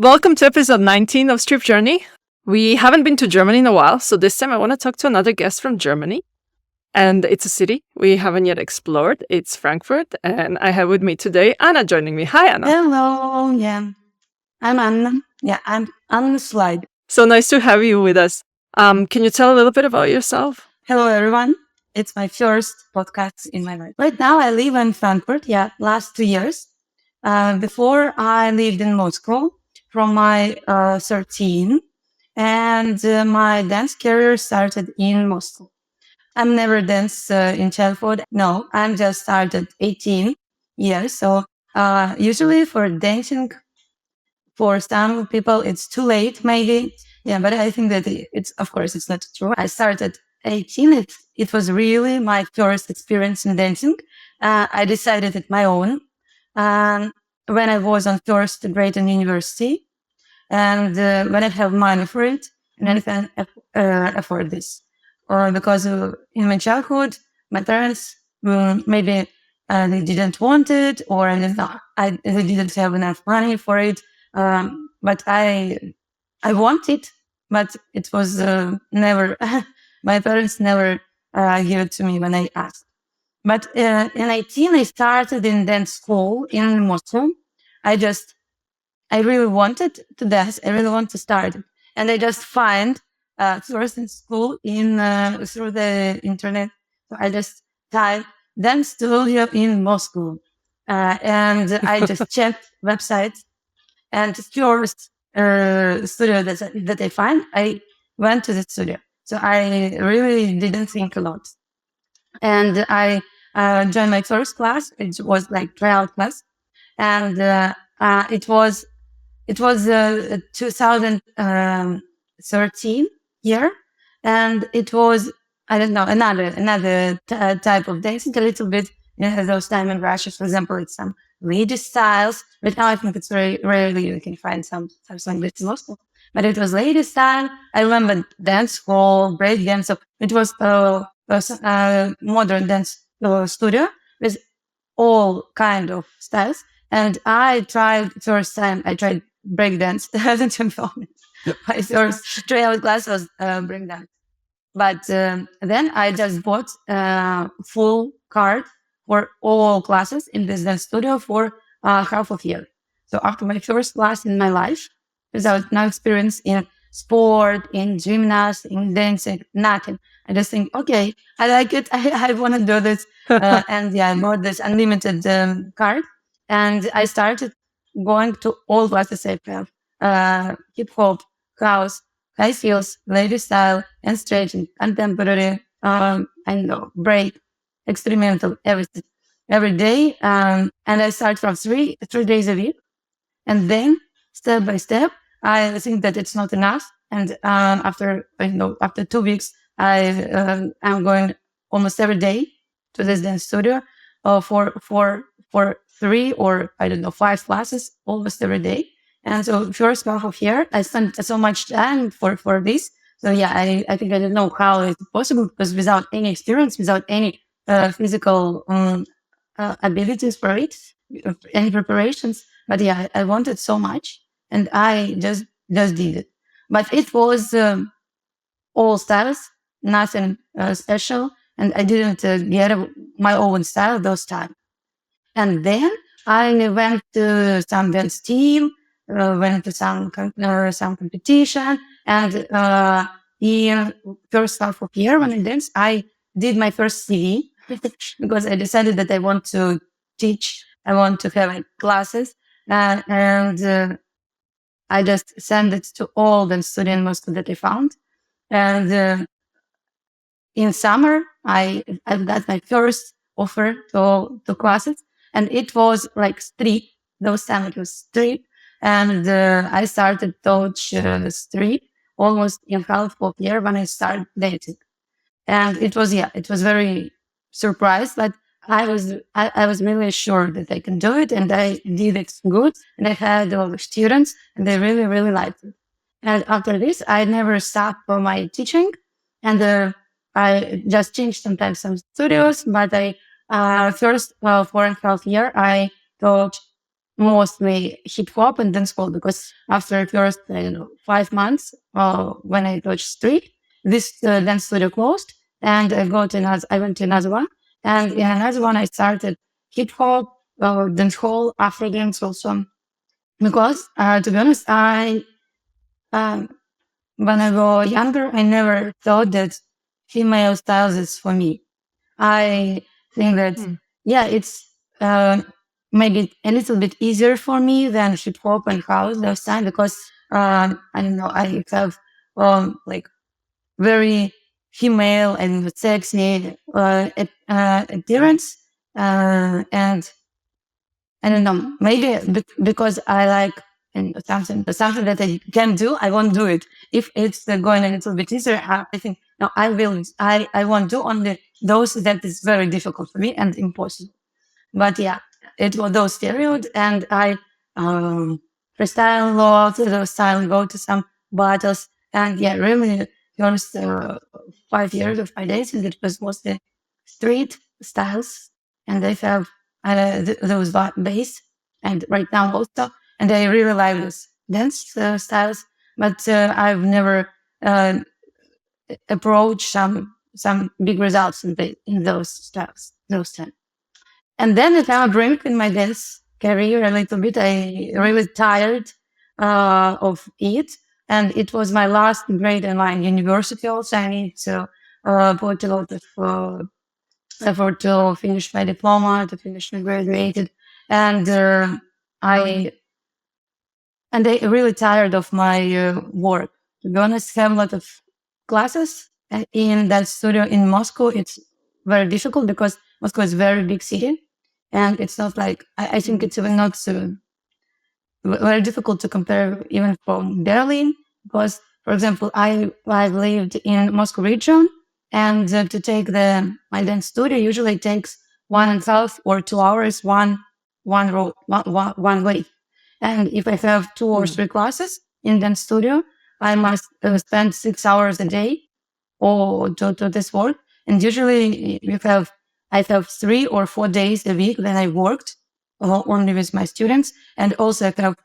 Welcome to episode 19 of StripJourney. We haven't been to Germany in a while, so this time I want to talk to another guest from Germany. And it's a city we haven't yet explored. It's Frankfurt, and I have with me today Anna joining me. Hi, Anna. Hello, I'm Anna. I'm on the slide. So nice to have you with us. Can you tell a little bit about yourself? Hello, everyone. It's my first podcast in my life. Right now, I live in Frankfurt. Last 2 years. Before, I lived in Moscow from my 13, and my dance career started in Moscow. I'm never danced in childhood. No, I'm just started 18 years. So usually for dancing, for some people, it's too late, maybe. But I think that it's not true. I started 18. It was really my first experience in dancing. I decided it my own when I was on first grade in university, and when I have money for it, and I can afford this. Or because in my childhood, my parents maybe they didn't want it, or they didn't have enough money for it. But I want it, but it was never. My parents never gave it to me when I asked. But in 18, I started in dance school in Moscow. I really wanted to dance. I really want to start, and I just find first in school through the internet. So I just typed dance studio in Moscow, and I just checked websites, and the first studio that I find, I went to the studio. So I really didn't think a lot, and I joined my first class. It was like trial class, and it was 2013 year, and it was, I don't know, another type of dancing, a little bit. Those time in Russia, for example, it's some lady styles. But now I think it's very rarely you can find some like this in Moscow. But it was lady style. I remember dance hall, break dance. So it was modern dance studio with all kind of styles. And I tried breakdance. My first trial class was breakdance. But then I just bought full card for all classes in this dance studio for half of year. So after my first class in my life, without no experience in sport, in gymnastics, in dancing, nothing. I just think, okay, I like it. I want to do this. And I bought this unlimited card. And I started going to all classes I have. Hip hop, house, high heels, lady style, and stretching, contemporary, break, experimental, everything, every day. And I start from 3 days a week. And then step by step, I think that it's not enough. And after 2 weeks, I'm going almost every day to this dance studio for 3 or 5 classes almost every day. And so first half of year, I spent so much time for this. So I think I don't know how it's possible, because without any experience, without any physical abilities for it, any preparations. But I wanted so much, and I just did it. But it was all styles, nothing special, and I didn't get my own style those time. And then I went to some dance team, went to some competition, and in first half of year when I danced, I did my first CV because I decided that I want to teach, I want to have classes, and I just sent it to all the students that I found. And in summer, I got my first offer to classes, and it was like street. Those time it was street, and I started to teach street almost in half of year when I started dating. And it was very surprised, but I was really sure that I can do it, and I did it good, and I had all the students, and they really, really liked it. And after this, I never stopped for my teaching, and I just changed sometimes some studios, but I first 4.5 years I taught mostly hip hop and dancehall, because after first 5 months when I touched street, this dance studio closed, and I went to another one, and in another one I started hip hop, dancehall, Afro dance also, because to be honest, I um, when I was younger, I never thought that female styles is for me. I think that, yeah, it's maybe a little bit easier for me than hip hop and house those time, because I don't know, I have like very female and sexy appearance, and I don't know, maybe because I like something that I can do, I won't do it. If it's going a little bit easier, I think no, I will. I won't do only those that is very difficult for me and impossible. But yeah, it was those periods, and I freestyle a lot, those style, go to some battles, and yeah, really first 5 years of my days, and it was mostly street styles, and they have those bass, and right now also, and I really like those dance styles, but I've never uh, approached some big results in those styles, those times. And then it had a break in my dance career a little bit. I really tired of it. And it was my last grade in my university also. I need to put a lot of effort to finish my diploma, to finish my graduated. And I really tired of my work. To be honest, I have a lot of classes in that studio in Moscow. It's very difficult because Moscow is a very big city, and it's not like I think it's even not very difficult to compare even from Berlin, because, for example, I've lived in Moscow region, and to take my dance studio usually takes 1.5 or 2 hours one way. And if I have 2 or 3 classes in dance studio, I must spend 6 hours a day or to this work. And usually I have 3 or 4 days a week that I worked only with my students. And also I have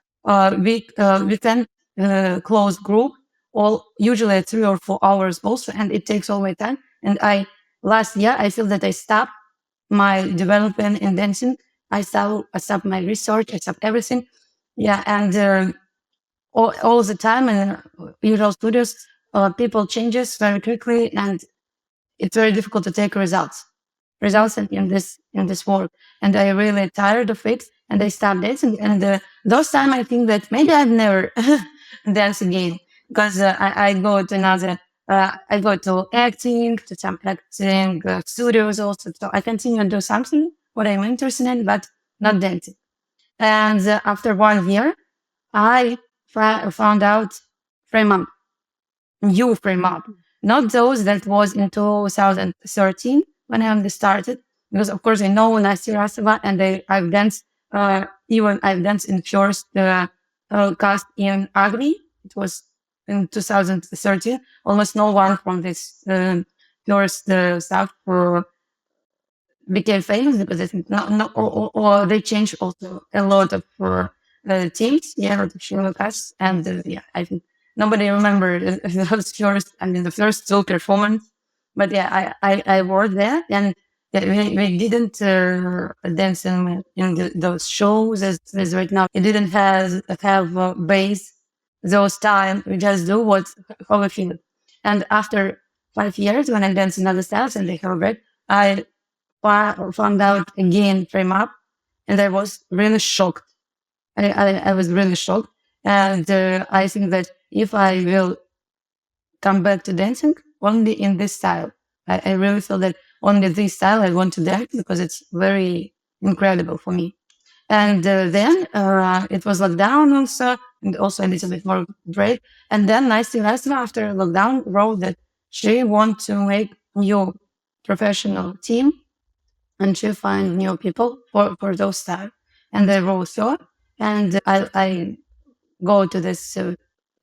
weekend closed group, all usually 3 or 4 hours also. And it takes all my time. And last year, I feel that I stopped my development in dancing. I stopped my research. I stopped everything. Yeah. And all the time in usual studios, people changes very quickly, and it's very difficult to take results in this work. And I really tired of it, and I stopped dancing. And those time I think that maybe I've never dance again, because I go to another. I go to acting, to some acting studios also. So I continue to do something what I'm interested in, but not dancing. And after 1 year, I found out frame up, new frame up, not those that was in 2013 when I started, because of course I know Nasty Rasova, and I've danced, even I've danced in first cast in Agni. It was in 2013. Almost no one from this first stuff became famous, because I think or they changed also a lot of teams, yeah, a lot of casts, and yeah, I think nobody remembered those first, I mean, the first solo performance. But yeah, I worked there, and yeah, we didn't dance in those shows as right now. It didn't have bass those time. We just do how we feel. And after 5 years, when I danced in other styles and they have break, I found out again frame up, and I was really shocked. I was really shocked, and I think that if I will come back to dancing only in this style, I really feel that only this style I want to dance, because it's very incredible for me. And then it was lockdown also, and also a little bit more break. And then Nasty Rasma, after lockdown, wrote that she wants to make new professional team, and she find new people for those style. And I wrote so, and I go to this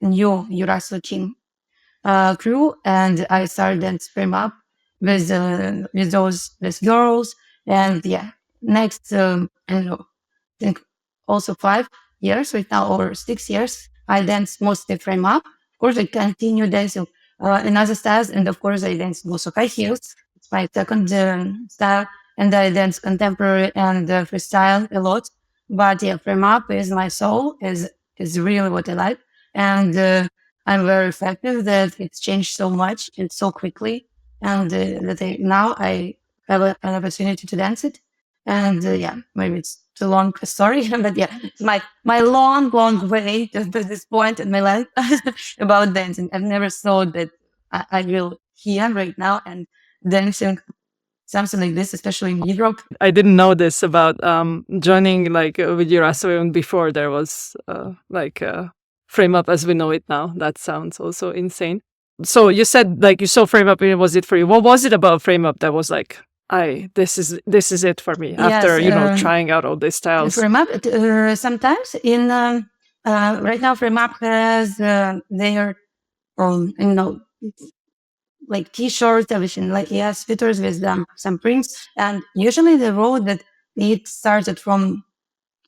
new Uraso team crew, and I started and frame up with those girls. And yeah, next I don't know, I think also 5 years right now, or 6 years. I dance mostly frame up. Of course, I continue dancing in other styles, and of course, I dance also high heels. It's my second style, and I dance contemporary and freestyle a lot. But yeah, frame up is my soul. Is really what I like, and I'm very effective that it's changed so much and so quickly, and that now I have an opportunity to dance it. And yeah, maybe it's too long a story, but yeah, it's my long way to this point in my life about dancing. I've never thought that I will here right now and dancing something like this, especially in Europe. I didn't know this about joining with Uraso even before there was frame up as we know it now. That sounds also insane. So you said you saw frame up, was it for you? What was it about frame up that was like, this is it for me after trying out all these styles? Frame up sometimes in right now frame up has their like t-shirts, everything, like sweaters with some prints, and usually the road that it started from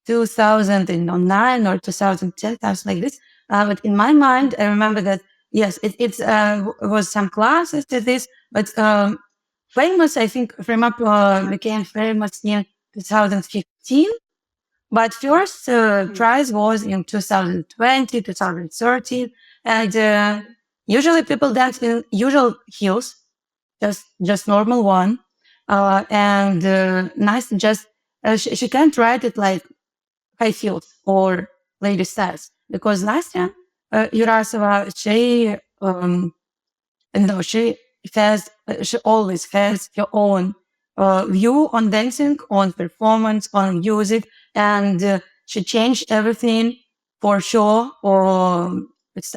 2009 or 2010, something like this. But in my mind, I remember that yes, it was some classes to this, but famous, I think frame up became famous in 2015. But first tries was in 2020, 2013, and usually people dance in usual heels, just normal one, and nice. Just she can't write it like high heels or lady styles, because last year Yurasova she always has her own view on dancing, on performance, on music, and she changed everything for sure, or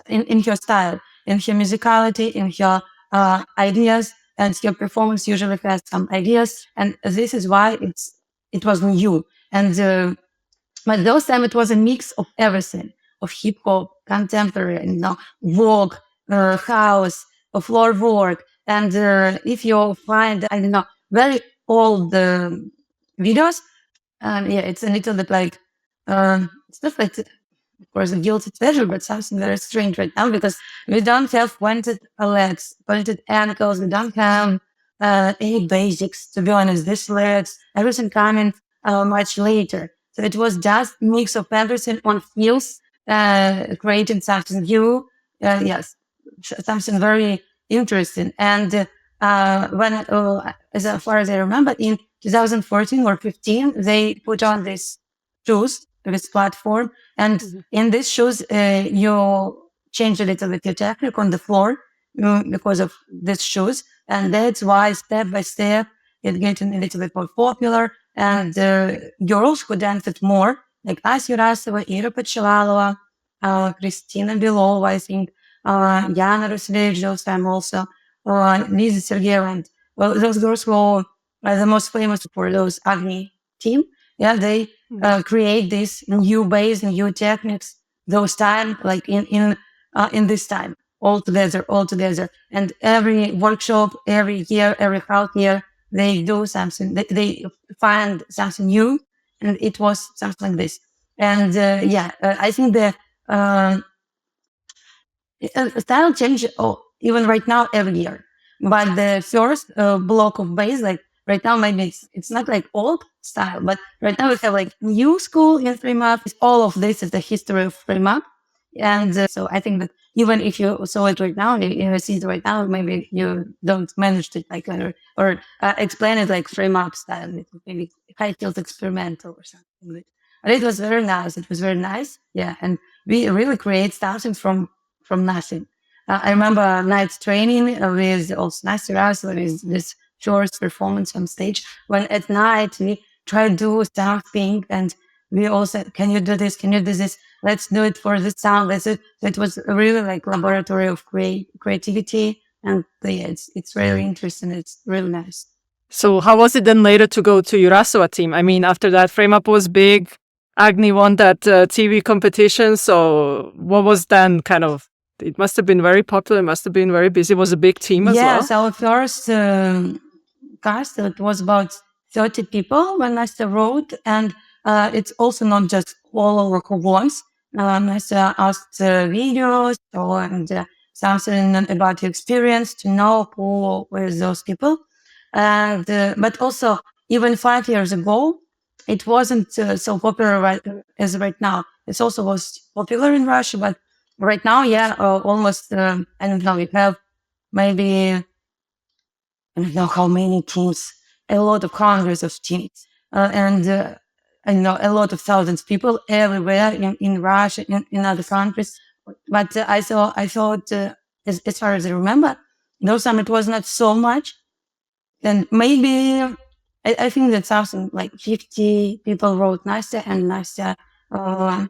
in her style, in her musicality, in her ideas, and her performance usually has some ideas, and this is why it was new. And but those time it was a mix of everything, of hip hop, contemporary, walk, house, floor work. And if you find, I don't know, very old videos, yeah, it's a little bit like, it's not like, of course, a guilty pleasure, but something very strange right now, because we don't have pointed legs, pointed ankles, we don't have any basics, to be honest. This legs, everything coming much later. So it was just mix of everything on heels, creating something new. Yes, something very interesting. And when, as far as I remember, in 2014 or 15, they put on this shoes, this platform, and in these shoes, you change a little bit your technique on the floor because of these shoes, and that's why step by step it's getting a little bit more popular. And girls who dance it more, like Ася Yurasova, Ira Pachivalova, Christina Belova, I think, Yana Rusevich, those time also, Lisa Sergeyeva, and well, those girls who are the most famous for those Agni team. Yeah, they create this new base, new techniques, those time, like in this time, all together. And every workshop, every year, every half year, they do something, they find something new, and it was something like this. And I think the style change even right now every year. But the first block of bass, like right now, maybe it's not like old style, but right now we have like new school in frame up. All of this is the history of frame up. And so I think that even if you saw it right now, if you see it right now, maybe you don't manage to like or explain it like frame up style, maybe high tilt experimental or something. But it was very nice. It was very nice. Yeah. And we really create something from nothing. I remember night training with also Nasty Russell with this short performance on stage, when at night we try to do something, and we all said, can you do this? Can you do this? Let's do it for the sound. Let's do it. So it was really like laboratory of creativity. And yeah, it's really interesting. It's really nice. So how was it then later to go to Yurasova team? I mean, after that, frame up was big. Agni won that TV competition. So what was then kind of, it must have been very popular. It must have been very busy. It was a big team as well. Yes, our first cast, it was about 30 people when Nastya wrote. And it's also not just all over who wants. Nastya asked videos and something about your experience to know who were those people. And but also, even 5 years ago, it wasn't so popular as right now. It also was popular in Russia, but right now, yeah, almost I don't know. We have maybe I don't know how many teams, a lot of hundreds of teams, and I know a lot of thousands of people everywhere in Russia, in other countries. But I thought, as far as I remember, those time it was not so much. And maybe I think that something like 50 people wrote Nastya, and Nastya uh,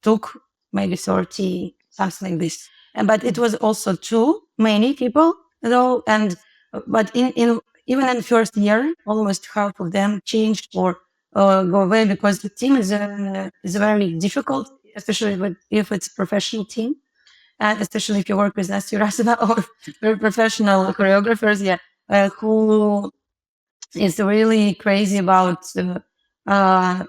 took maybe 30, something like this. But it was also too many people, though. And but in even in the first year, almost half of them changed or go away because the team is very difficult, especially if it's a professional team, and especially if you work with Nastya Rasova or very professional choreographers, yeah, who is really crazy uh,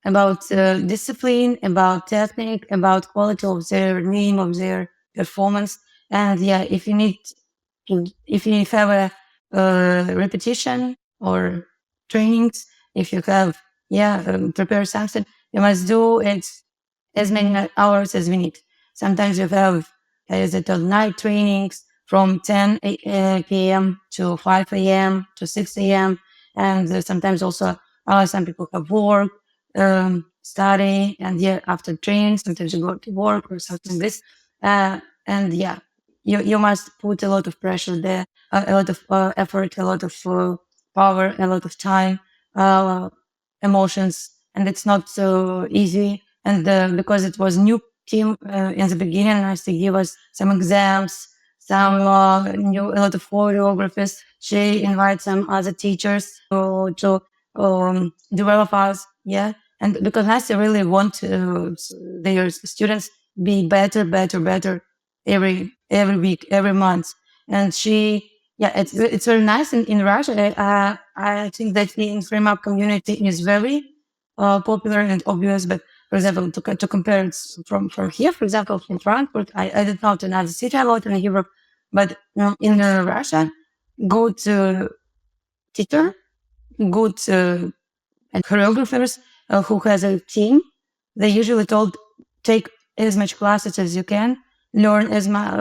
about discipline, about technique, about quality of their name, of their performance. And yeah, if you have a repetition or trainings, if you have prepare something, you must do it as many hours as we need. Sometimes you have as it night trainings from 10 p.m. to 5 a.m. to 6 a.m. And sometimes also some people have work, study, and yeah, after training, sometimes you go to work or something like this. And yeah, you must put a lot of pressure there, a lot of effort, a lot of power, a lot of time, uh, emotions, and it's not so easy. And because it was new team in the beginning, I to give us some exams, some a lot of choreographers. She invites some other teachers to develop us, yeah. And because Nastya really want their students be better every week, every month. And it's very nice in Russia. I think that in frame up community is very popular and obvious. But for example, to compare it from here, for example, from Frankfurt, I did not another city a lot in Europe, but in Russia, good teacher, good and choreographers who has a team, they usually told take as much classes as you can, learn as much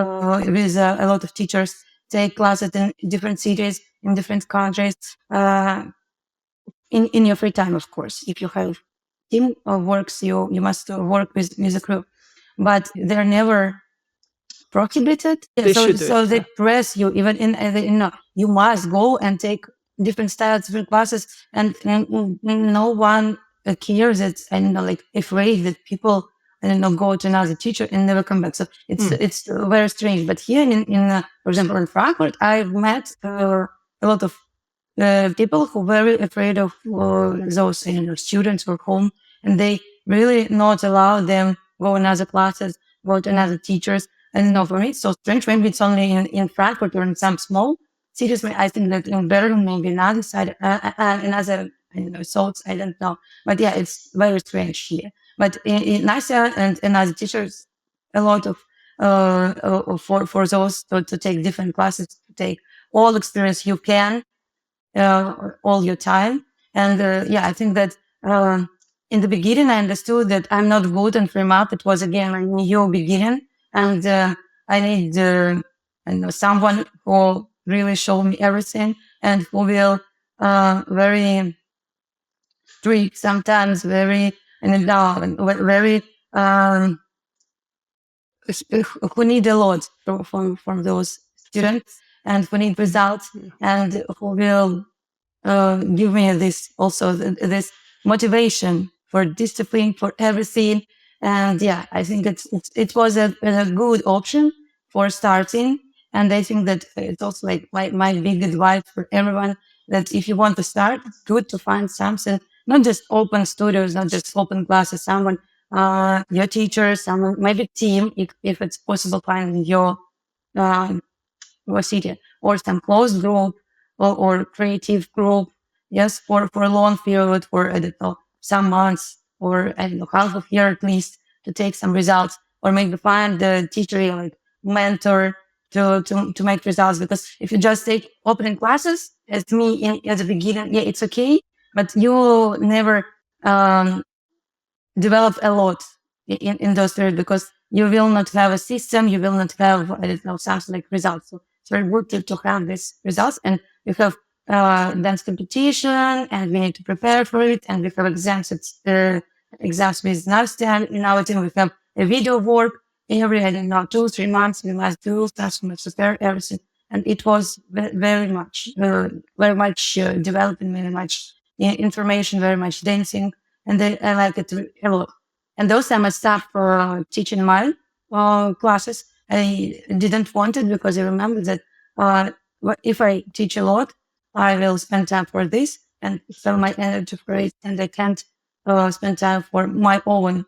with a lot of teachers, take classes in different cities, in different countries, in your free time, of course. If you have team works, you must work with a group, but they're never prohibited. They so should do so it, they yeah. press you even you must go and take different styles, different classes, and no one cares. It's like afraid that people go to another teacher and never come back. So it's very strange. But here in for example in Frankfurt, I've met a lot of people who are very afraid of those students or home, and they really not allow them go in other classes, go to another teachers. And for me, it's so strange. Maybe it's only in Frankfurt or in some small cities. I think that in Berlin, maybe another side, another thoughts. I don't know, but yeah, it's very strange here. But in Nastya and other teachers, a lot of for those to take different classes, to take all experience you can all your time. And I think that in the beginning, I understood that I'm not good in frame up. It was again a new beginning, and I need someone who really show me everything and who will very strict sometimes, very very who need a lot from those students and who need results and who will give me this also this motivation for discipline for everything. And I think it was a good option for starting. And I think that it's also like my big advice for everyone that if you want to start, it's good to find something, not just open studios, not just open classes, someone, your teacher, someone, maybe team, if it's possible, find uh, your city or some closed group or creative group. Yes, for a long period, for I don't know, some months or I don't know, half of year at least to take some results, or maybe find the teacher, like mentor to make results. Because if you just take opening classes, as me at the beginning, yeah, it's okay, but you never develop a lot in those areas, because you will not have a system, you will not have, I don't know, something like results. So it's very good to have these results, and we have dance competition, and we need to prepare for it, and we have exams. It's exams with Nasty, and in our team we have a video work every, I don't know, 2-3 months. We must do stuff, we must prepare everything, and it was very much developing, very much information, very much dancing, and I like it a lot. And those time I stopped teaching my classes. I didn't want it because I remember that if I teach a lot, I will spend time for this and sell my energy for it, and I can't spend time for my own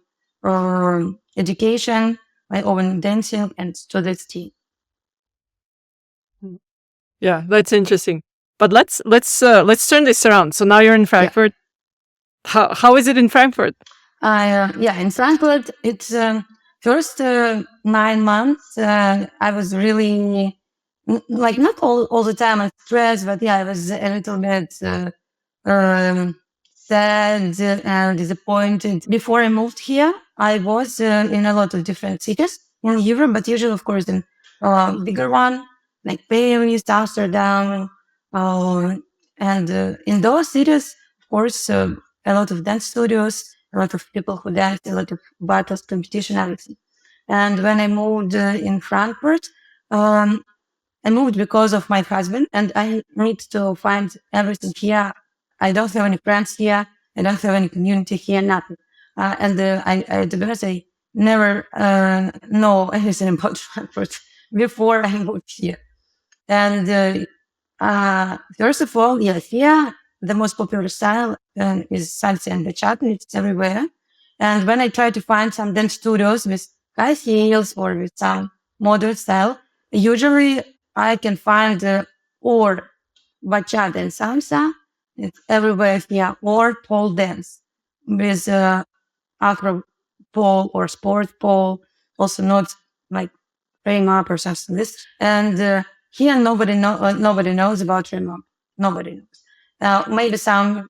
education, my own dancing, and students' team. Yeah, that's interesting. But let's turn this around. So now you're in Frankfurt. Yeah. How is it in Frankfurt? In Frankfurt, it's first 9 months. I was really like not all the time stressed, but yeah, I was a little bit sad and disappointed. Before I moved here, I was in a lot of different cities in Europe, but usually, of course, in bigger one like Paris, Amsterdam, and in those cities, of course, a lot of dance studios, a lot of people who dance, a lot of battles, competition, everything. And when I moved in Frankfurt, I moved because of my husband, and I need to find everything here. I don't have any friends here. I don't have any community here, nothing. To be honest, I never know anything about Frankfurt before I moved here. And first of all, here the most popular style is salsa and bachata. It's everywhere. And when I try to find some dance studios with high heels or with some modern style, usually I can find or bachata and salsa. It's everywhere here, or pole dance with afro pole or sport pole, also not like frame up or something like this. And here nobody knows about frame up. Nobody knows. Maybe some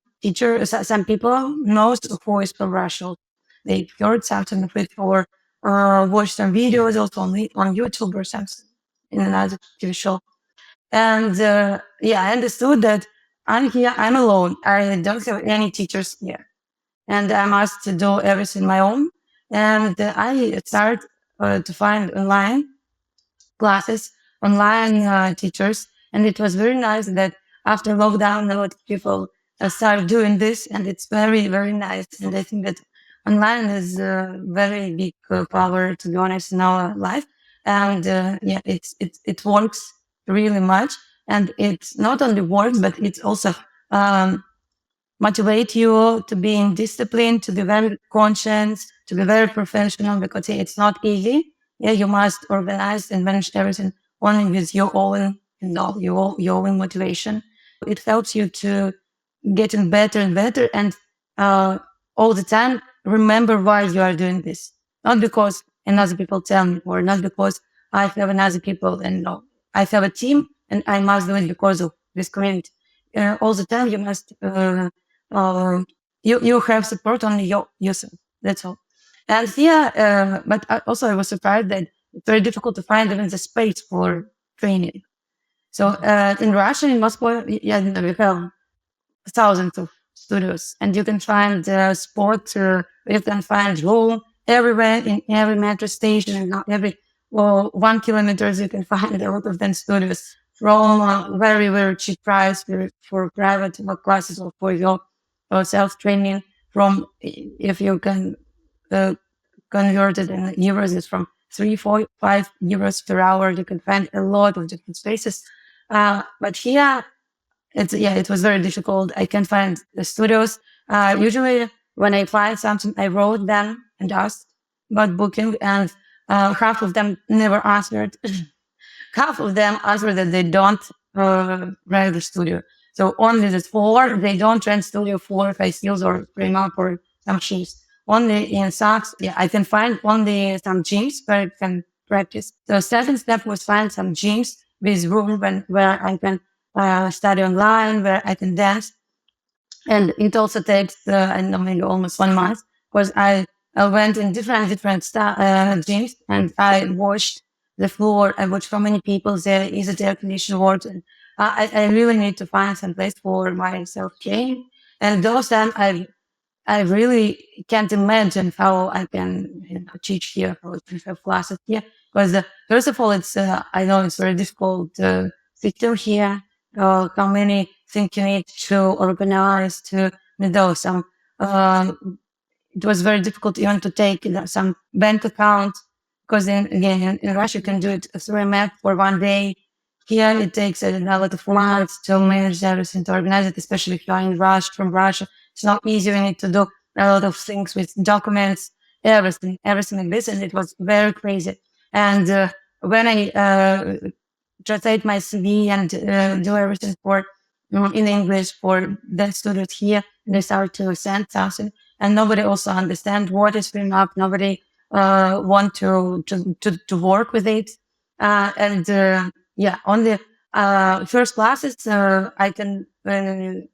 some people knows who is Paul Russell. They heard something of it or watched some videos also on YouTube or something in another TV show. And I understood that I'm here, I'm alone. I don't have any teachers here. And I must do everything my own. And I started to find online classes, online teachers. And it was very nice that after lockdown, a lot of people started doing this. And it's very, very nice. And I think that online is a very big power, to be honest, in our life. And it works really much. And it's not only works, but it's also motivate you to be in discipline, to be very conscious, to be very professional, because it's not easy. Yeah, you must organize and manage everything only with your own, your own motivation. It helps you to getting better and better, and all the time remember why you are doing this. Not because another people tell me, or not because I have another people, and no, I have a team, and I must do it because of this community. All the time you must you have support on yourself. That's all. And but also I was surprised that it's very difficult to find even the space for training. So in Russia, in Moscow, we have thousands of studios, and you can find sport. You can find room everywhere in every metro station, and not every 1 kilometer you can find a lot of dance studios from very, very cheap price for private classes or for your self-training. From, if you can convert it in euros, it's from 3, 4, 5 euros per hour. You can find a lot of different spaces. But here, it was very difficult. I can't find the studios. Usually when I find something, I wrote them and asked about booking, and half of them never answered. Half of them answered that they don't rent the studio. So only the four, they don't rent studio for high heels or frame up or some shoes. Only in socks, yeah, I can find only some gyms where I can practice. So second step was find some gyms with room where I can study online, where I can dance. And it also takes, I don't know, maybe almost 1 month, because I went in different gyms and I watched the floor. I watched how many people there is it air conditioned works. And I really need to find some place for my self training. And those times I really can't imagine how I can teach here, how I can have classes here. Because first of all, it's I know it's very difficult system here. How many things you need to organize to do some. It was very difficult even to take some bank account because again in Russia you can do it through a map for 1 day. Here it takes a lot of months to manage everything, to organize it, especially if you're in Russia from Russia. It's not easy. We need to do a lot of things with documents, everything like this, and it was very crazy. And when I translate my CV and do everything for in English for the students here, they start to send something, and nobody also understand what is frame up. Nobody want to work with it, and yeah, on the first classes I can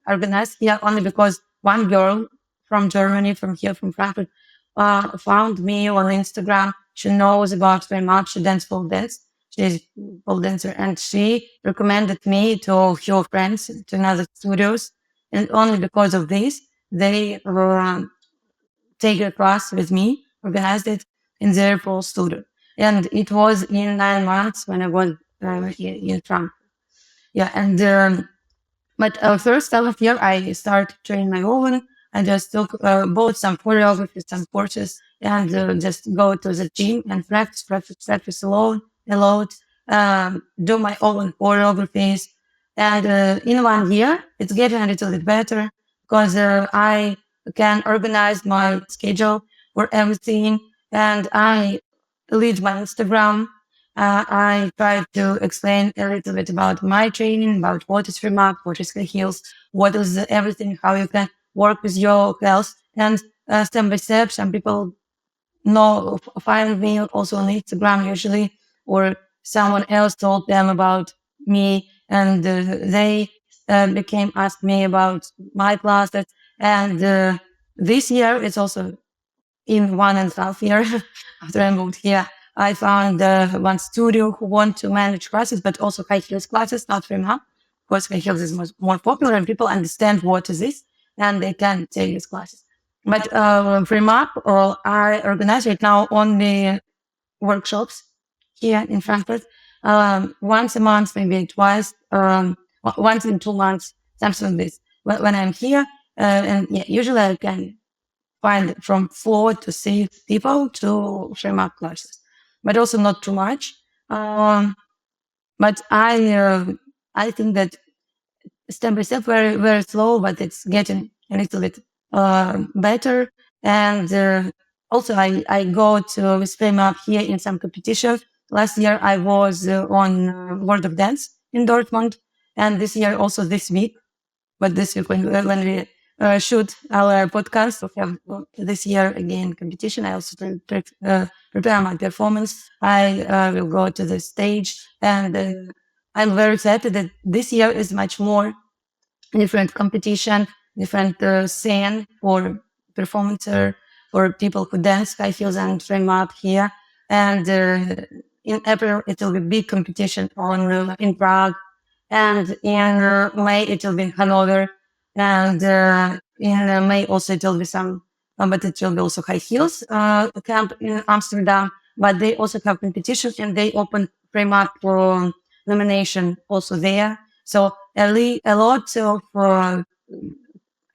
organize here only because one girl from Germany, from here, from Frankfurt, found me on Instagram. She knows about very much. She dance pole dance. She's a pole dancer, and she recommended me to her friends, to another studios. And only because of this, they take a class with me, organized it in their pole studio. And it was in 9 months when I was in Frankfurt. Yeah, and but first of year, I started training my own. I just took bought some choreography, some courses, and just go to the gym and practice alone, a lot, do my own choreographies. And in 1 year, it's getting a little bit better because I can organize my schedule for everything, and I lead my Instagram. I try to explain a little bit about my training, about what is frame up, what is high heels, what is everything, how you can work with your health. And step by step, some people know, find me also on Instagram usually, or someone else told them about me, and they became asked me about my classes. And this year, it's also in 1.5 years after I moved here, I found one studio who want to manage classes, but also high heels classes, not frame up, because high heels is more popular and people understand what is this, and they can take these classes. But frame up, I organize right now only workshops here in Frankfurt, once a month, maybe twice, once in 2 months, something like this. When I'm here, and yeah, usually I can find from 4 to 6 people to frame up classes, but also not too much. But I think that step by step, very very slow, but it's getting a little bit better. And also, I go to frame up here in some competitions. Last year I was on World of Dance in Dortmund, and this year also this week. But this week when we shoot our podcast, we have this year again competition. I also prepare my performance. I will go to the stage, and I'm very excited that this year is much more different competition, different scene for performancer, for people who dance high heels and frame up here. And in April it will be big competition on in Prague, and in May it will be in Hanover, and in May also it will be some, but it will be also high heels camp in Amsterdam. But they also have competition, and they open frame up for nomination also there. So a lot of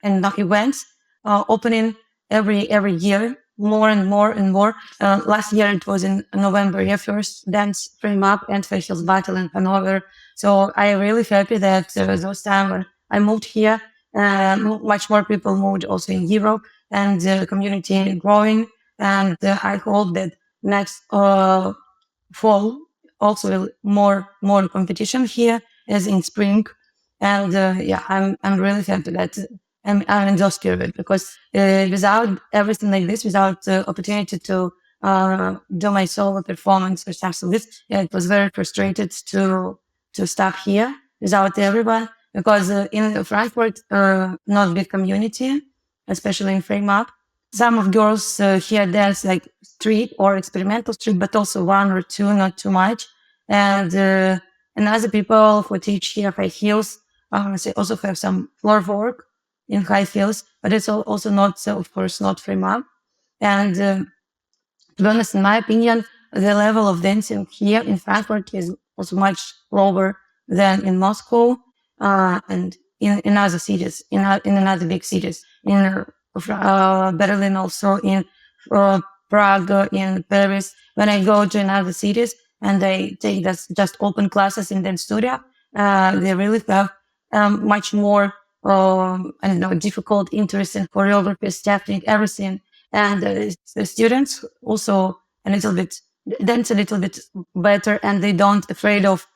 and events opening every year, more and more and more. Last year it was in November, yeah, first dance frame up and high heels battle in Hanover. So I'm really happy that those time when I moved here, much more people moved also in Europe, and the community growing. And I hope that next fall also will more competition here as in spring. And yeah, I'm really happy that I'm in those period, because without everything like this, without the opportunity to do my solo performance or something like this, yeah, it was very frustrated to stop here without everyone, because in Frankfurt, not big community, especially in frame up. Some of girls here dance like street or experimental street, but also one or two, not too much. And other people who teach here high heels, they also have some floor work in high heels, but it's also not, so of course, not frame up. And to be honest, in my opinion, the level of dancing here in Frankfurt is also much lower than in Moscow and in other cities, in another big cities, in Berlin, also in Prague, in Paris. When I go to another cities and they take just open classes in dance studio, they really have much more, I don't know, difficult, interesting choreography, stepping, everything. And the students also a little bit dance a little bit better, and they don't afraid of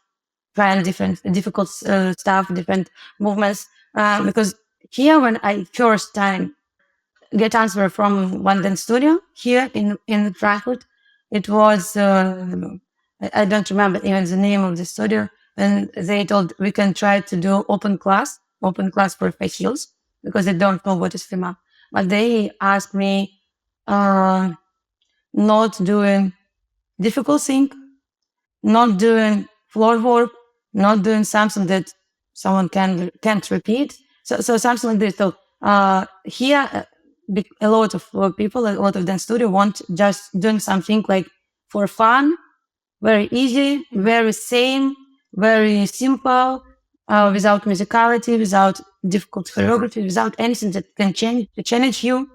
trying different difficult stuff, different movements. Because here, when I first time get answer from one dance studio here in Frankfurt, it was I don't remember even the name of the studio, and they told we can try to do open class for high heels, because they don't know what is FEMA. But they asked me uh, not doing difficult thing, not doing floor work, not doing something that someone can't repeat. So something like this. So here, a lot of people, a lot of dance studio want just doing something like for fun, very easy, very same, very simple, without musicality, without difficult choreography, without anything that can challenge you.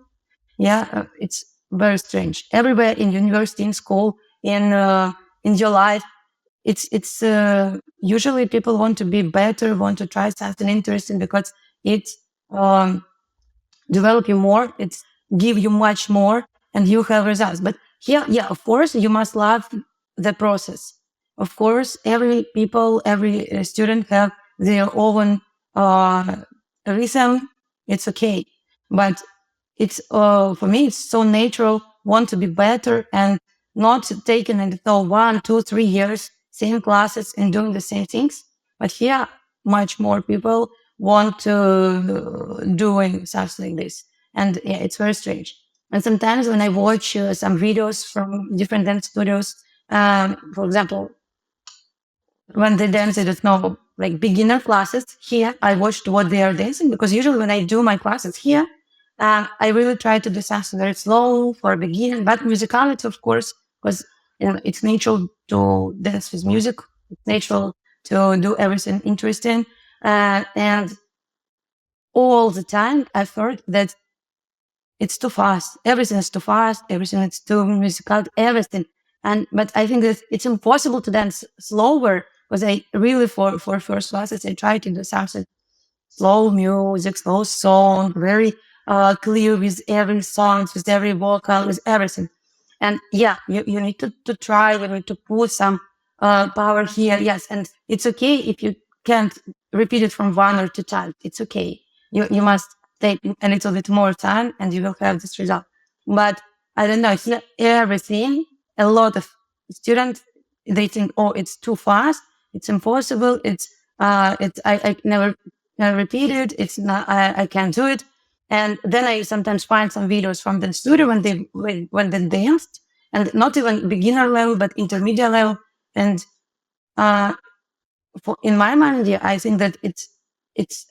Yeah, it's very strange. Everywhere in university, in school, in your life, it's usually people want to be better, want to try something interesting, because it um, develop you more, it's give you much more, and you have results. But here, yeah, of course, you must love the process. Of course, every student have their own uh, rhythm. It's okay, but it's for me, it's so natural. Want to be better and not taking it all 1, 2, 3 years same classes and doing the same things. But here, much more people want to doing something like this, and yeah, it's very strange. And sometimes when I watch some videos from different dance studios, for example, when they dance, I don't know, like beginner classes here, I watched what they are dancing, because usually when I do my classes here, I really try to do something very slow for a beginner, but musicality, of course, because it's natural to dance with music. It's natural to do everything interesting. And all the time I've heard that it's too fast. Everything is too fast. Everything is too musical. Everything. But I think that it's impossible to dance slower, because I really for first classes I try to do something slow music, slow song, very clear with every song, with every vocal, with everything. And yeah, you need to try, you need to put some power here. Yes. And it's okay if you can't repeat it from 1 or 2 times. It's okay. You must take a little bit more time and you will have this result. But I don't know, here everything, a lot of students, they think, oh, it's too fast. It's impossible. I never repeat it. It's not, I can't do it. And then I sometimes find some videos from the studio when they danced, and not even beginner level, but intermediate level. And uh, in my mind, yeah, I think that it's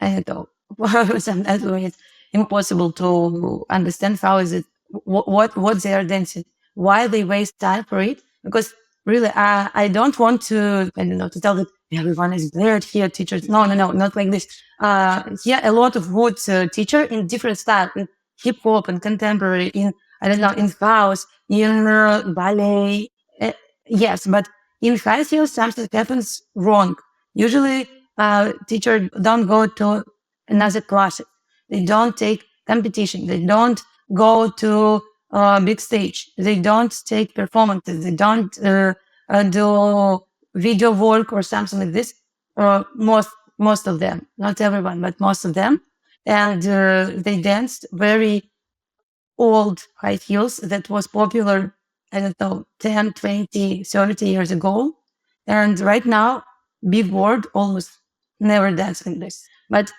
I don't know, sometimes it's impossible to understand how is it what they are dancing, why they waste time for it. Because really, I don't want to, I don't know, to tell that everyone is great here, teachers. No, not like this. Here, a lot of good teacher in different style, in hip hop and contemporary, in I don't know, in house, in ballet. Yes, but in high school, something happens wrong. Usually, teacher don't go to another class. They don't take competition. They don't go to big stage. They don't take performances. They don't do video work or something like this. Most most of them, not everyone, but most of them. And they danced very old high heels that was popular, I don't know, 10, 20, 30 years ago. And right now, big word, almost never dancing this. But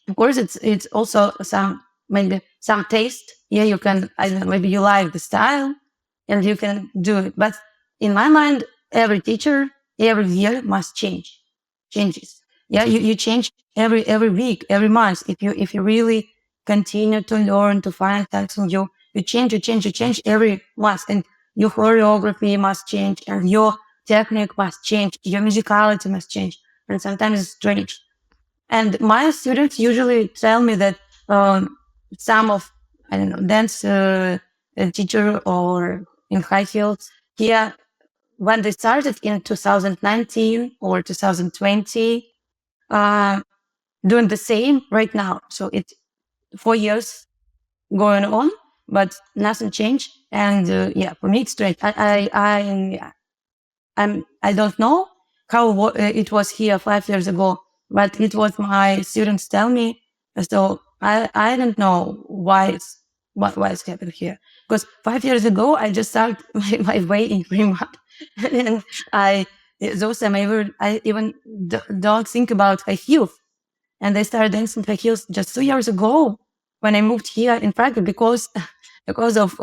of course, it's also maybe some taste. Yeah, you can, I don't know, maybe you like the style and you can do it. But in my mind, every teacher, every year must changes. Yeah, you change every week, every month. If you really continue to learn, to find something, you change every month, and your choreography must change, and your technique must change, your musicality must change, and sometimes it's strange. And my students usually tell me that some of, I don't know, dance teacher or in high heels here, when they started in 2019 or 2020, doing the same right now. So it's 4 years going on, but nothing changed. And yeah, for me, it's straight. I don't know how it was here 5 years ago, but it was my students tell me. So I don't know why it's happened here. Because 5 years ago, I just started my way in 3 months. And those time I even don't think about high heels. And I started dancing high heels just 2 years ago when I moved here in Frankfurt because of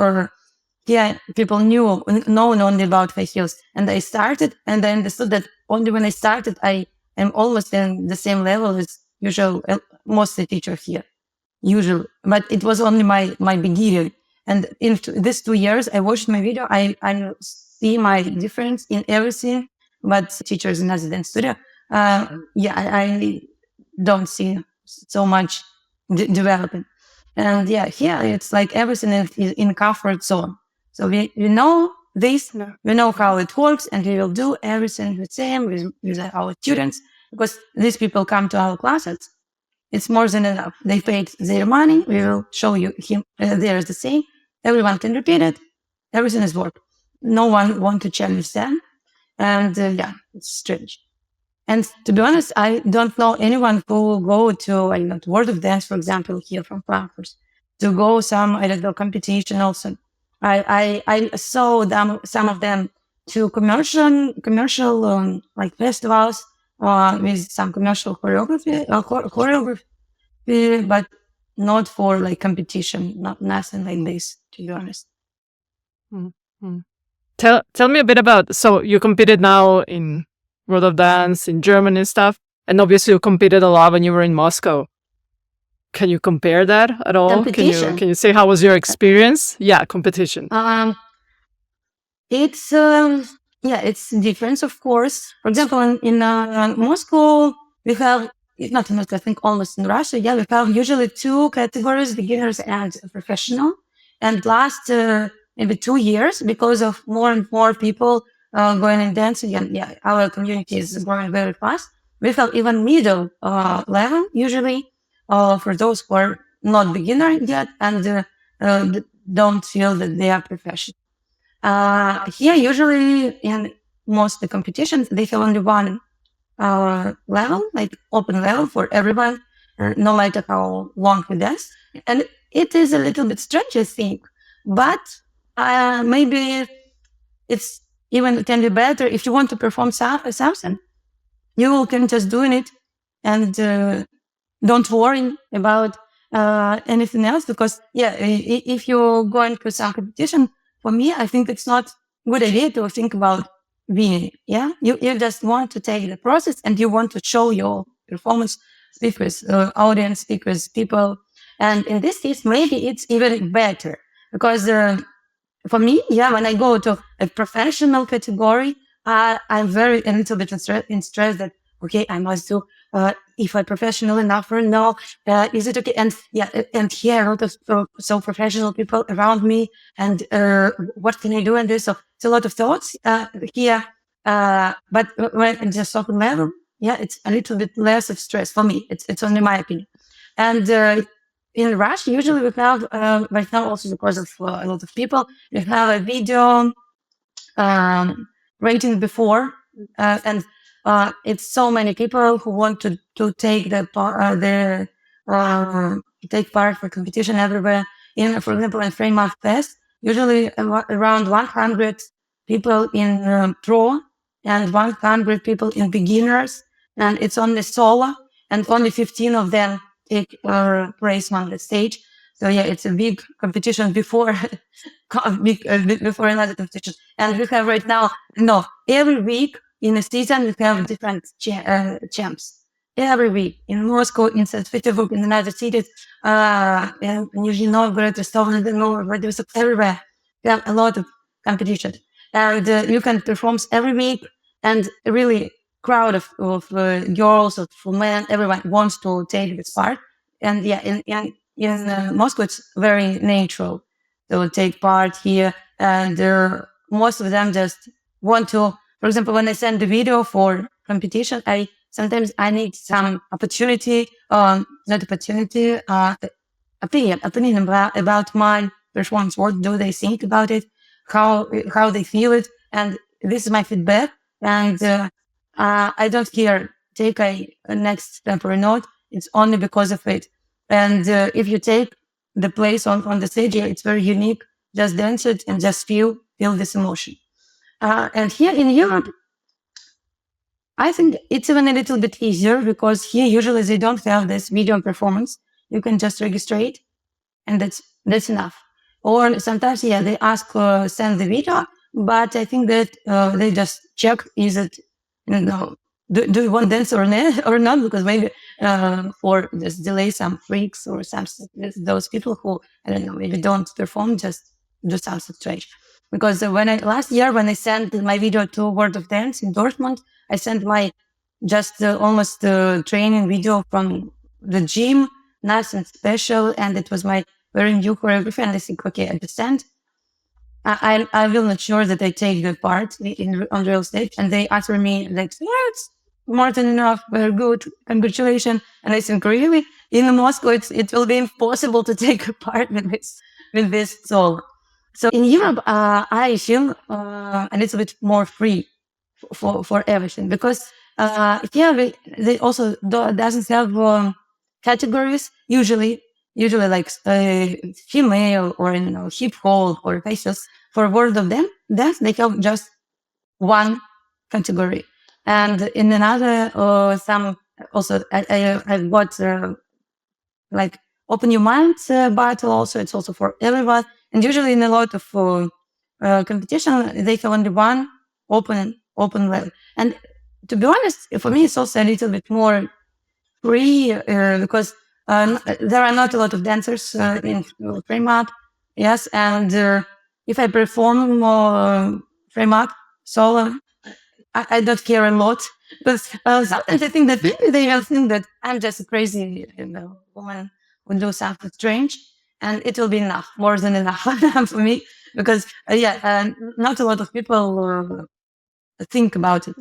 yeah, people known only about high heels. And I started, and I understood that only when I started, I am almost in the same level as usual, most the teacher here, usually. But it was only my beginning. And in these 2 years, I watched my video. I see my difference in everything. But teachers in other dance studio, yeah, I don't see so much development. And yeah, here it's like everything is in comfort zone. So we know this, we know how it works, and we will do everything the same with our students, because these people come to our classes. It's more than enough. They paid their money. We will show you him. There is the same. Everyone can repeat it. Everything is work. No one want to challenge them. And yeah, it's strange. And to be honest, I don't know anyone who go to, I don't know, to World of Dance, for example, here from Frankfurt, to go some, I don't know, competition also. I saw them, some of them, to commercial like festivals with some commercial choreography, but not for like competition, nothing like this, to be honest. Mm-hmm. Tell me a bit about, so you competed now in World of Dance in Germany and stuff, and obviously you competed a lot when you were in Moscow. Can you compare that at all? Can you say how was your experience? Yeah, competition. It's yeah, it's different, of course. For example, in Moscow, we have, not in Moscow, I think almost in Russia, yeah, we have usually two categories, beginners and professional. And last maybe 2 years, because of more and more people going in dancing, and yeah, our community is growing very fast. We have even middle level usually for those who are not beginner yet and don't feel that they are professional. Here, usually in most of the competitions, they have only one level, like open level for everyone, no matter how long we dance. And it is a little bit strange, I think, but maybe it's even can be better if you want to perform something. You can just doing it and don't worry about anything else, because yeah, if you're going to some competition, for me, I think it's not a good idea to think about winning. Yeah, you just want to take the process and you want to show your performance, speak with audience, speak with people. And in this case, maybe it's even better, because for me, yeah, when I go to a professional category, I'm very a little bit in stress that, okay, I must do, if I'm professional enough or no, is it okay? And yeah, and here, a lot of so professional people around me, and what can I do in this? So it's a lot of thoughts here. But when it's just open level, yeah, it's a little bit less of stress for me. It's only my opinion. And in Russia, usually we have, right now also because of a lot of people, we have a video rating before, and it's so many people who want to take take part for competition everywhere. For example, in Frame Up Fest, usually around 100 people in pro and 100 people in beginners, and it's only solo, and only 15 of them take race on the stage. So yeah, it's a big competition before before another competition. And we have right now, every week in a season we have different champs. Every week in Moscow, in St. Petersburg, in another cities, in Nizhny Novgorod, Rostov, everywhere. We have a lot of competition, and you can perform every week. And really crowd of girls, of men, everyone wants to take this part. And yeah, in Moscow, it's very natural to take part here. And most of them just want to, for example, when I send the video for competition, sometimes I need some opportunity, opinion about my performance. What do they think about it? How they feel it? And this is my feedback. And I don't care take a next step or not. It's only because of it. And if you take the place on the stage, it's very unique. Just dance it and just feel this emotion. And here in Europe, I think it's even a little bit easier because here usually they don't have this video performance. You can just register it, and that's enough. Or sometimes, they ask send the video, but I think that they just check is it, do you want dance or not? Because maybe for just delay some freaks or something, those people who I don't know maybe don't perform, just do something strange. Because last year when I sent my video to World of Dance in Dortmund, I sent my just almost training video from the gym, nothing special, and it was my very new choreography. And I think, okay, I understand. I will not sure that I take the part on real stage. And they answer me like, yeah, it's more than enough, very good, congratulations. And I think really in Moscow it will be impossible to take a part with this solo. So in Europe, I feel a little bit more free for everything because they also doesn't have categories usually like female or hip hop or faces. For World of Dance, they have just one category, and in another some also I've got like Open Your Mind battle. Also, it's also for everyone. And usually in a lot of competition, they have only one open level. And to be honest, for me, it's also a little bit more free because there are not a lot of dancers in frame up. Yes, and if I perform frame up solo, I don't care a lot. But sometimes I think that they will think that I'm just a crazy woman who do something strange, and it will be enough, more than enough for me. Because not a lot of people think about it.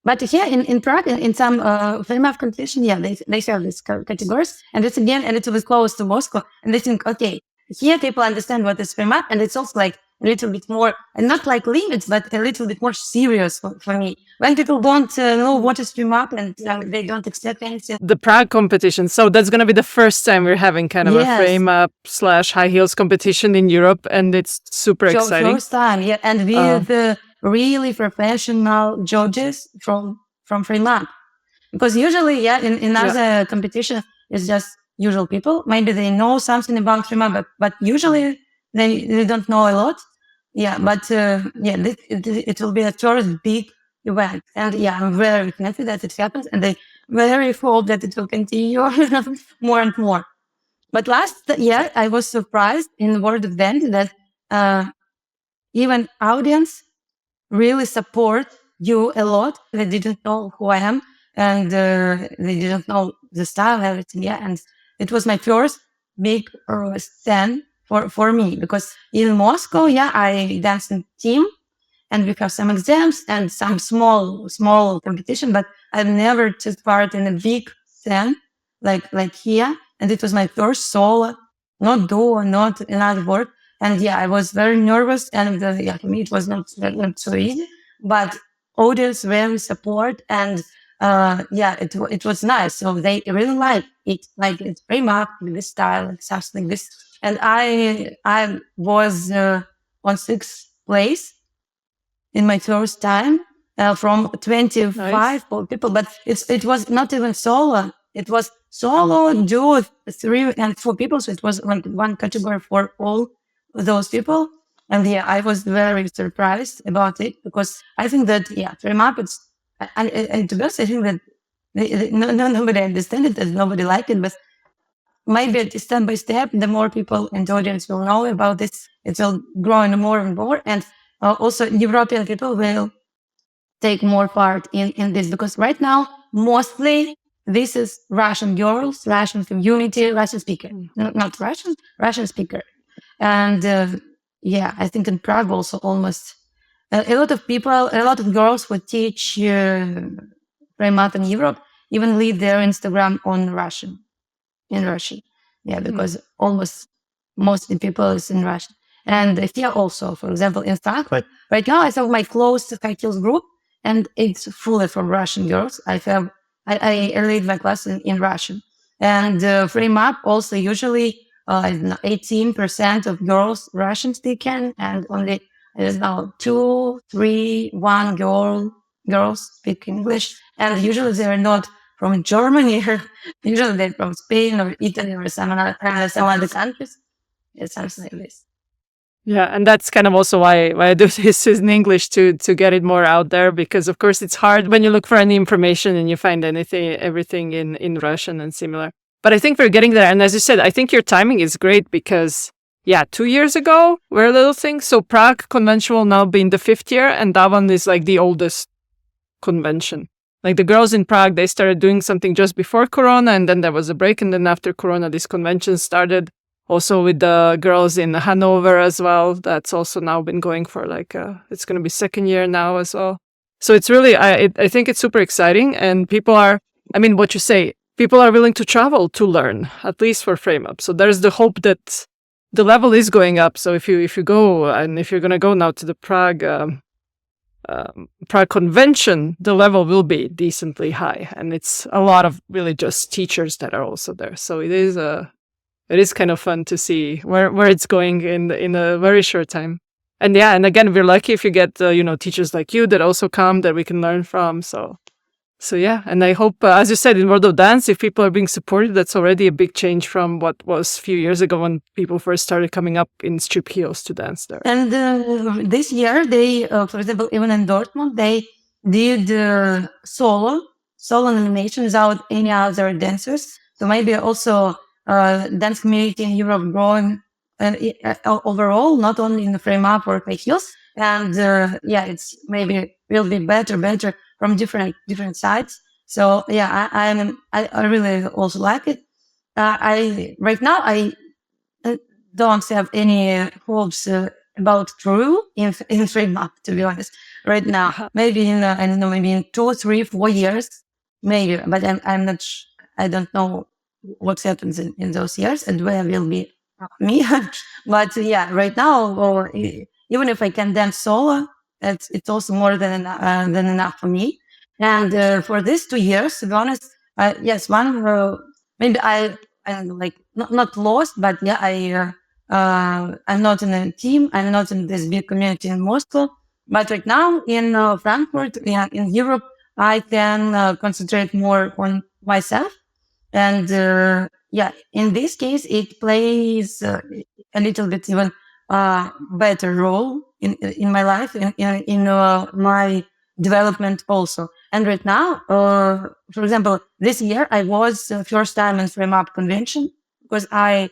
But here in Prague, in some film of competition, they have these categories, and it's again a little bit close to Moscow, and they think, okay, here people understand what is film up, and it's also like a little bit more, and not like limits, but a little bit more serious for me. When people don't know what is film up and they don't accept anything. The Prague competition. So that's going to be the first time we're having kind of a frame up / high heels competition in Europe, and it's super exciting. First time, and with really professional judges from frame up. Because usually, in other competition, it's just usual people. Maybe they know something about frame up, but usually they don't know a lot. But it will be a first big event. And I'm very happy that it happens. And I very hope that it will continue more and more. But last year, I was surprised in World of Dance that even audience really support you a lot. They didn't know who I am, and they didn't know the style and everything. And it was my first big stand for me, because in Moscow, I danced in team, and we have some exams and some small competition, but I've never took part in a big stand like here. And it was my first solo, not duo, not another word. And yeah, I was very nervous, and yeah, for me it was not so easy. But audience very support, and yeah, it was nice. So they really like it's very much this style, like something like this. And I was on sixth place in my first time from 25 Nice. people, but it was not even solo. It was solo, duo, 3 and 4 people. So it was one category for all those people. And yeah, I was very surprised about it because I think that, yeah, Frame Up, and to be honest, I think that nobody understand it and nobody liked it, but maybe step by step, the more people in the audience will know about this, it will grow more and more. And also European people will take more part in this because right now, mostly this is Russian girls, Russian community, Russian speaker, not Russian, Russian speaker. And yeah, I think in Prague also almost a lot of people, a lot of girls who teach Frame Up in Europe even leave their Instagram on Russian, in Russian. Yeah, because almost mostly people is in Russian. And here also, for example, in Frankfurt, right now I have my close high heels group, and it's fully from Russian girls. I lead my class in Russian. And Frame Up also usually 18% of girls Russian speaking, and only I don't know 2, 3, 1 girls speak English, and usually they are not from Germany. Usually they're from Spain or Italy or some other countries. It's something like this. Yeah, and that's kind of also why I do this in English to get it more out there, because of course it's hard when you look for any information and you find everything in Russian and similar. But I think we're getting there, and as you said, I think your timing is great because 2 years ago were little things. So Prague convention will now be in the 5th year, and that one is like the oldest convention. Like the girls in Prague, they started doing something just before Corona, and then there was a break, and then after Corona, this convention started. Also with the girls in Hanover as well. That's also now been going for it's going to be 2nd year now as well. So it's really, I think it's super exciting, and people are, I mean, what you say, people are willing to travel to learn, at least for Frame Up. So there's the hope that the level is going up. So if you go, and if you're going to go now to the Prague convention, the level will be decently high, and it's a lot of really just teachers that are also there. So it is kind of fun to see where it's going in a very short time. And yeah, and again, we're lucky if you get teachers like you that also come that we can learn from. So yeah, and I hope, as you said, in World of Dance, if people are being supported, that's already a big change from what was a few years ago when people first started coming up in strip heels to dance there. And this year, they, for example, even in Dortmund, they did solo animation without any other dancers. So maybe also dance community in Europe growing overall, not only in the Frame Up or high heels. And yeah, it's maybe will be better from different sides. So yeah, I really also like it. Right now I don't have any hopes about True in Frame Up, to be honest. Right now, maybe in I don't know, maybe in 2, 3, 4 years, maybe. But I'm not. I don't know what happens in those years and where will be me. But yeah, right now, even if I can dance solo, it's also more than enough for me. And for these 2 years, to be honest, yes, one maybe I'm like not lost, but yeah, I'm not in a team. I'm not in this big community in Moscow. But right now in Frankfurt, in Europe, I can concentrate more on myself. And yeah, in this case, it plays a little bit even better role in my life, in my development also. And right now, for example, this year I was first time in Frame Up convention because I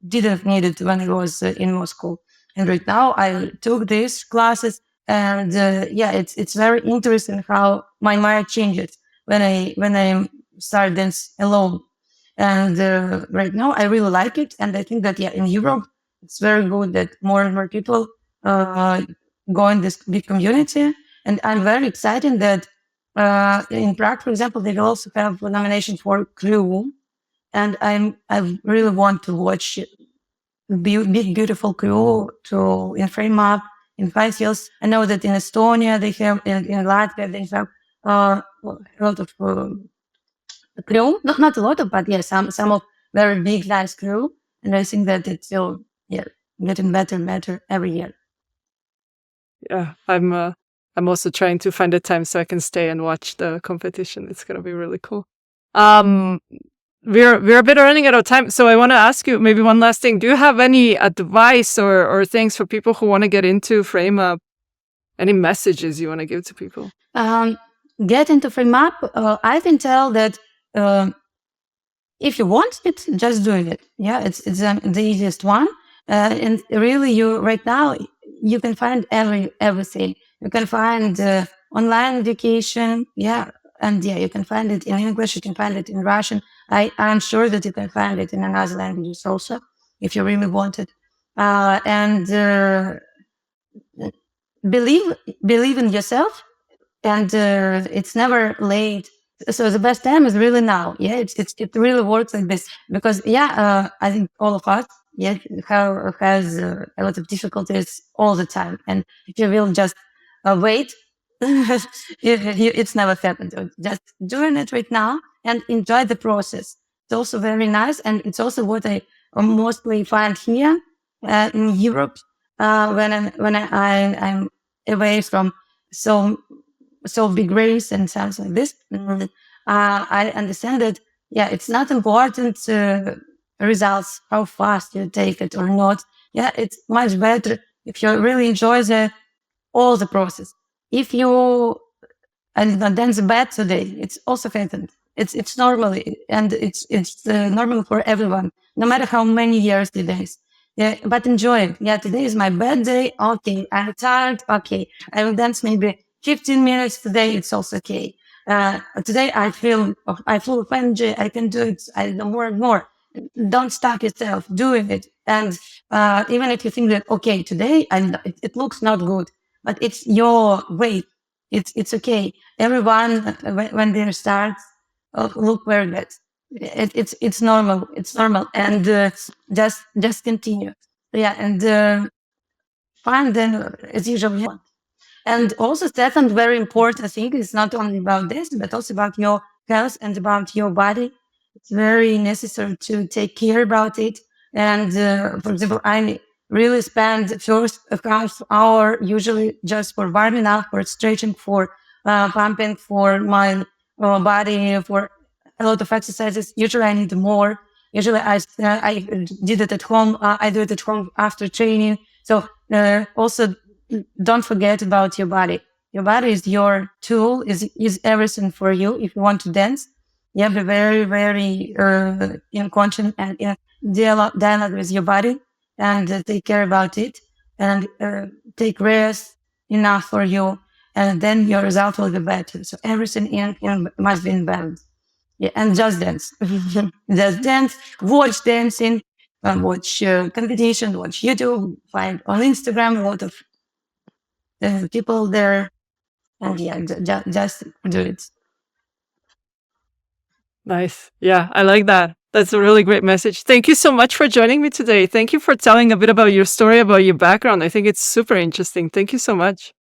didn't need it when I was in Moscow. And right now I took these classes, and yeah, it's very interesting how my mind changes when I start dance alone. And right now I really like it, and I think that in Europe it's very good that more and more people go in this big community. And I'm very excited that in Prague, for example, they will also have a nomination for crew, and I really want to watch big, beautiful crew in frame up, in festivals. I know that in Estonia they have, in Latvia they have a lot of crew. Not a lot of, but yeah, some of very big, nice crew. And I think that it's still getting better and better every year. Yeah, I'm also trying to find a time so I can stay and watch the competition. It's gonna be really cool. We're a bit running out of time, so I want to ask you maybe one last thing. Do you have any advice or things for people who want to get into frame up? Any messages you want to give to people? Get into frame up. I can tell that if you want it, just doing it. Yeah, it's the easiest one. And really, you right now you can find everything. You can find online education. Yeah, and you can find it in English. You can find it in Russian. I'm sure that you can find it in another languages also, if you really want it. And believe in yourself, and it's never late. So the best time is really now. Yeah, it really works like this because I think all of us has a lot of difficulties all the time, and if you will just wait, it's never happened. So just doing it right now and enjoy the process. It's also very nice, and it's also what I mostly find here in Europe when I'm away from so big race and something like this. I understand that it's not important results, how fast you take it or not. It's much better if you really enjoy all the process. If you dance bad today, it's also happened. It's normal, and it's normal for everyone, no matter how many years it is. But enjoy it. Today is my bad day. Okay, I'm tired. Okay, I will dance maybe 15 minutes today. It's also okay. Today I feel full of energy. I can do it. I know more and more. Don't stop yourself doing it. And even if you think that okay, today it looks not good, but it's your way. It's okay. Everyone when they start look very good. It's normal. It's normal, and just continue. And find them as usual. And also, second very important thing is not only about this, but also about your health and about your body. It's very necessary to take care about it. And for example, I really spend the first half hour usually just for warming up, for stretching, for pumping, for my body, for a lot of exercises. Usually I need more. Usually I did it at home. I do it at home after training. So also don't forget about your body. Your body is your tool, is everything for you. If you want to dance, you have to be very, very in conscious and in dialogue with your body, and take care about it, and take rest enough for you, and then your result will be better. So everything in must be in balance. And just dance. Just dance, watch dancing, watch competition, watch YouTube, find on Instagram a lot of people there, and just do it. Nice. Yeah, I like that. That's a really great message. Thank you so much for joining me today. Thank you for telling a bit about your story, about your background. I think it's super interesting. Thank you so much.